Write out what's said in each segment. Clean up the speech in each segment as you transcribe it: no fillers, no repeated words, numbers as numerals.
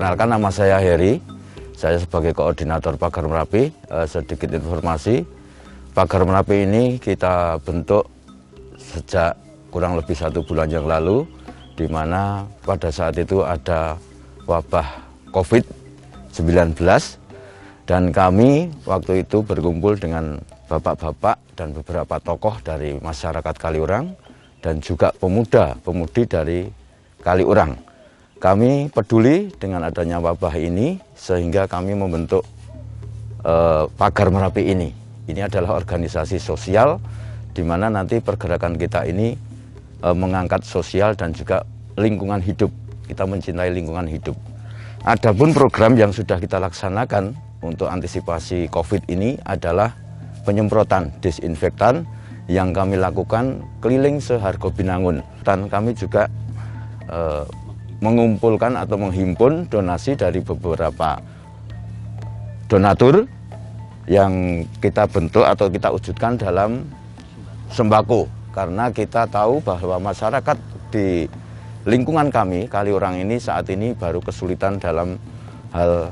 Perkenalkan, nama saya Heri, saya sebagai koordinator Pagar Merapi. Sedikit informasi, Pagar Merapi ini kita bentuk sejak kurang lebih 1 bulan yang lalu, di mana pada saat itu ada wabah COVID-19, dan kami waktu itu berkumpul dengan bapak-bapak dan beberapa tokoh dari masyarakat Kaliurang dan juga pemuda-pemudi dari Kaliurang. Kami peduli dengan adanya wabah ini sehingga kami membentuk Pagar Merapi ini. Ini adalah organisasi sosial di mana nanti pergerakan kita ini mengangkat sosial dan juga lingkungan hidup. Kita mencintai lingkungan hidup. Adapun program yang sudah kita laksanakan untuk antisipasi COVID ini adalah penyemprotan disinfektan yang kami lakukan keliling se-Hargobinangun. Dan kami juga mengumpulkan atau menghimpun donasi dari beberapa donatur yang kita bentuk atau kita wujudkan dalam sembako, karena kita tahu bahwa masyarakat di lingkungan kami Kaliurang ini saat ini baru kesulitan dalam hal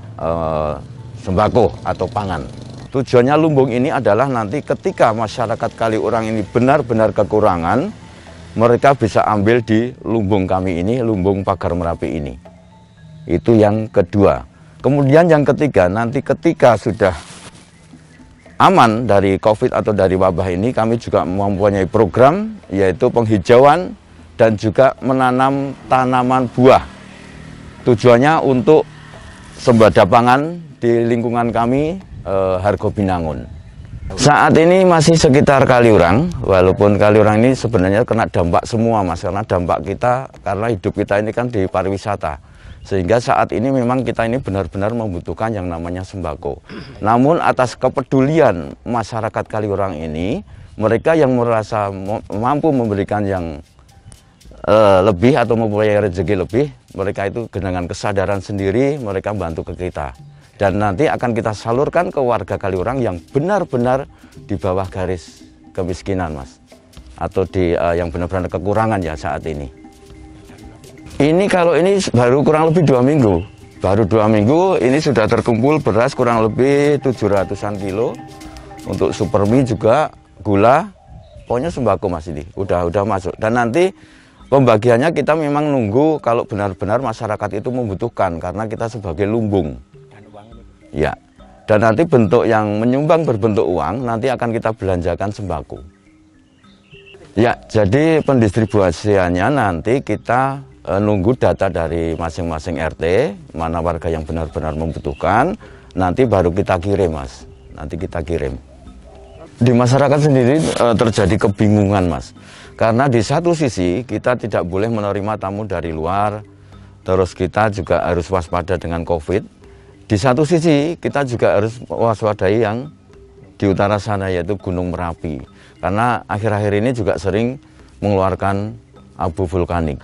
sembako atau pangan. Tujuannya lumbung ini adalah nanti ketika masyarakat Kaliurang ini benar-benar kekurangan, mereka bisa ambil di lumbung kami ini, lumbung Pagar Merapi ini. Itu yang kedua. Kemudian yang ketiga, nanti ketika sudah aman dari COVID atau dari wabah ini, kami juga mempunyai program, yaitu penghijauan dan juga menanam tanaman buah. Tujuannya untuk sembada pangan di lingkungan kami, Hargobinangun. Saat ini masih sekitar Kaliurang, walaupun Kaliurang ini sebenarnya kena dampak semua, Mas, karena dampak kita, karena hidup kita ini kan di pariwisata. Sehingga saat ini memang kita ini benar-benar membutuhkan yang namanya sembako. Namun atas kepedulian masyarakat Kaliurang ini, mereka yang merasa mampu memberikan yang lebih atau mempunyai rezeki lebih, mereka itu dengan kesadaran sendiri mereka bantu ke kita. Dan nanti akan kita salurkan ke warga Kaliurang yang benar-benar di bawah garis kemiskinan, Mas. Atau yang benar-benar kekurangan ya saat ini. Ini kalau ini baru kurang lebih 2 minggu. Baru 2 minggu ini sudah terkumpul beras kurang lebih 700-an kilo. Untuk supermi juga, gula, pokoknya sembako, Mas, ini. Udah masuk. Dan nanti pembagiannya kita memang nunggu kalau benar-benar masyarakat itu membutuhkan, karena kita sebagai lumbung. Ya, dan nanti bentuk yang menyumbang berbentuk uang nanti akan kita belanjakan sembako. Ya, jadi pendistribusiannya nanti kita nunggu data dari masing-masing RT, mana warga yang benar-benar membutuhkan, nanti baru kita kirim, Mas. Nanti kita kirim. Di masyarakat sendiri terjadi kebingungan, Mas. Karena di satu sisi kita tidak boleh menerima tamu dari luar, terus kita juga harus waspada dengan COVID. Di satu sisi kita juga harus waspadai yang di utara sana, yaitu Gunung Merapi. Karena akhir-akhir ini juga sering mengeluarkan abu vulkanik.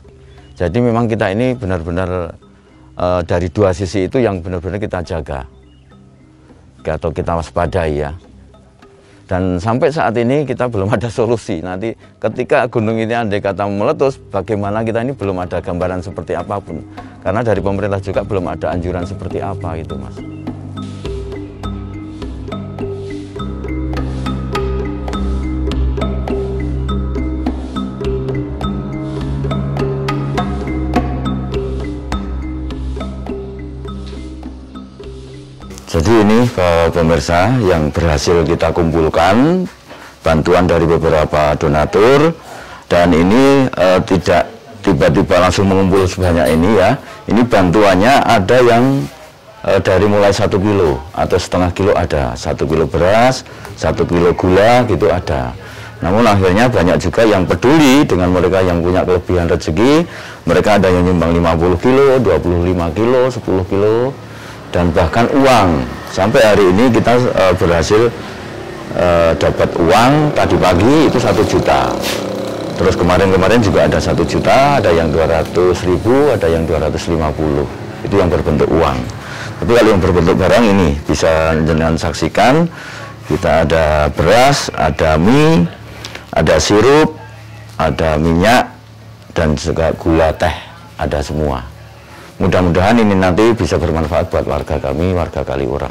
Jadi memang kita ini benar-benar dari dua sisi itu yang benar-benar kita jaga. Atau kita waspadai ya. Dan sampai saat ini kita belum ada solusi. Nanti ketika gunung ini andai kata meletus, bagaimana kita ini belum ada gambaran seperti apapun. Karena dari pemerintah juga belum ada anjuran seperti apa itu, Mas. Jadi ini pemirsa yang berhasil kita kumpulkan bantuan dari beberapa donatur, dan ini tidak tiba-tiba langsung mengumpul sebanyak ini ya. Ini bantuannya ada yang dari mulai 1 kilo atau setengah kilo ada, 1 kilo beras, 1 kilo gula gitu ada. Namun akhirnya banyak juga yang peduli dengan mereka yang punya kelebihan rezeki. Mereka ada yang nyumbang 50 kilo, 25 kilo, 10 kilo, dan bahkan uang. Sampai hari ini kita berhasil dapat uang tadi pagi itu 1 juta. Terus kemarin juga ada 1 juta, ada yang 200.000, ada yang 250. Itu yang berbentuk uang. Tapi kalau yang berbentuk barang ini bisa jenengan saksikan, kita ada beras, ada mie, ada sirup, ada minyak, dan juga gula teh, ada semua. Mudah-mudahan ini nanti bisa bermanfaat buat warga kami, warga Kaliurang.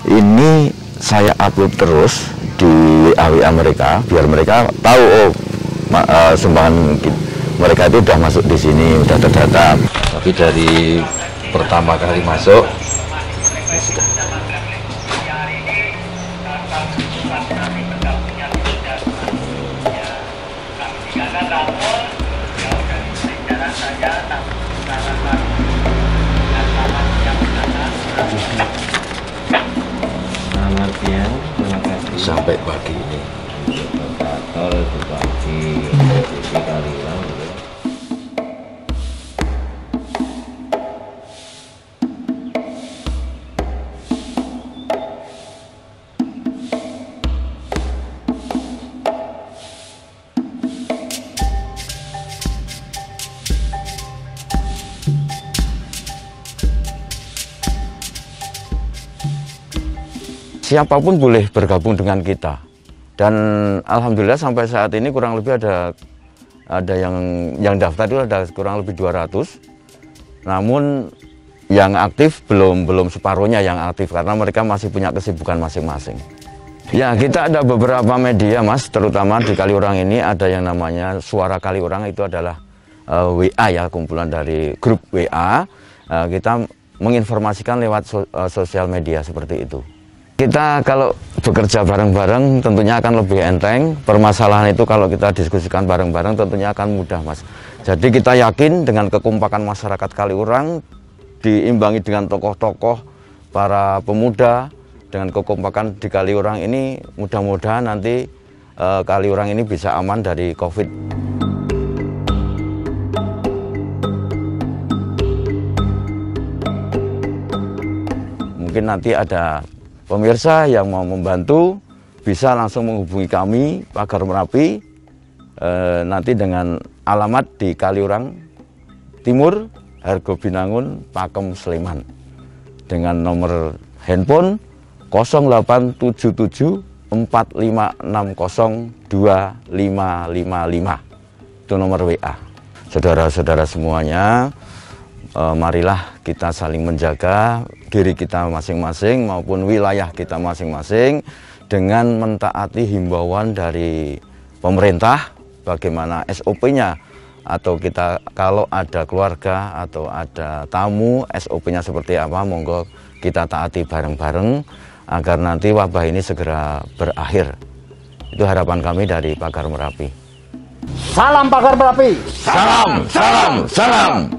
Ini saya upload terus di WA mereka, biar mereka tahu, oh, sumbangan mereka itu udah masuk di sini, udah terdata. Tapi dari pertama kali masuk, ini sudah. Selamat siang, terima kasih. Sampai pagi ini. Tol berbagi di Kaliurang. Siapapun boleh bergabung dengan kita, dan alhamdulillah sampai saat ini kurang lebih ada yang daftar itu ada kurang lebih 200. Namun yang aktif belum separuhnya yang aktif, karena mereka masih punya kesibukan masing-masing. Ya, kita ada beberapa media, Mas, terutama di Kaliurang ini ada yang namanya Suara Kaliurang, itu adalah WA ya, kumpulan dari grup WA. Kita menginformasikan lewat sosial media seperti itu. Kita kalau bekerja bareng-bareng tentunya akan lebih enteng. Permasalahan itu kalau kita diskusikan bareng-bareng tentunya akan mudah, Mas. Jadi kita yakin dengan kekompakan masyarakat Kaliurang diimbangi dengan tokoh-tokoh para pemuda, dengan kekompakan di Kaliurang ini, mudah-mudahan nanti Kaliurang ini bisa aman dari COVID. Mungkin nanti ada pemirsa yang mau membantu bisa langsung menghubungi kami, Pagar Merapi, nanti dengan alamat di Kaliurang Timur, Hargobinangun, Pakem, Sleman, dengan nomor handphone 0877 4560 2555. Itu nomor WA. Saudara-saudara semuanya, marilah kita saling menjaga diri kita masing-masing maupun wilayah kita masing-masing dengan mentaati himbauan dari pemerintah, bagaimana SOP-nya, atau kita kalau ada keluarga atau ada tamu, SOP-nya seperti apa, monggo kita taati bareng-bareng agar nanti wabah ini segera berakhir. Itu harapan kami dari Pagar Merapi. Salam Pagar Merapi. Salam, salam, salam.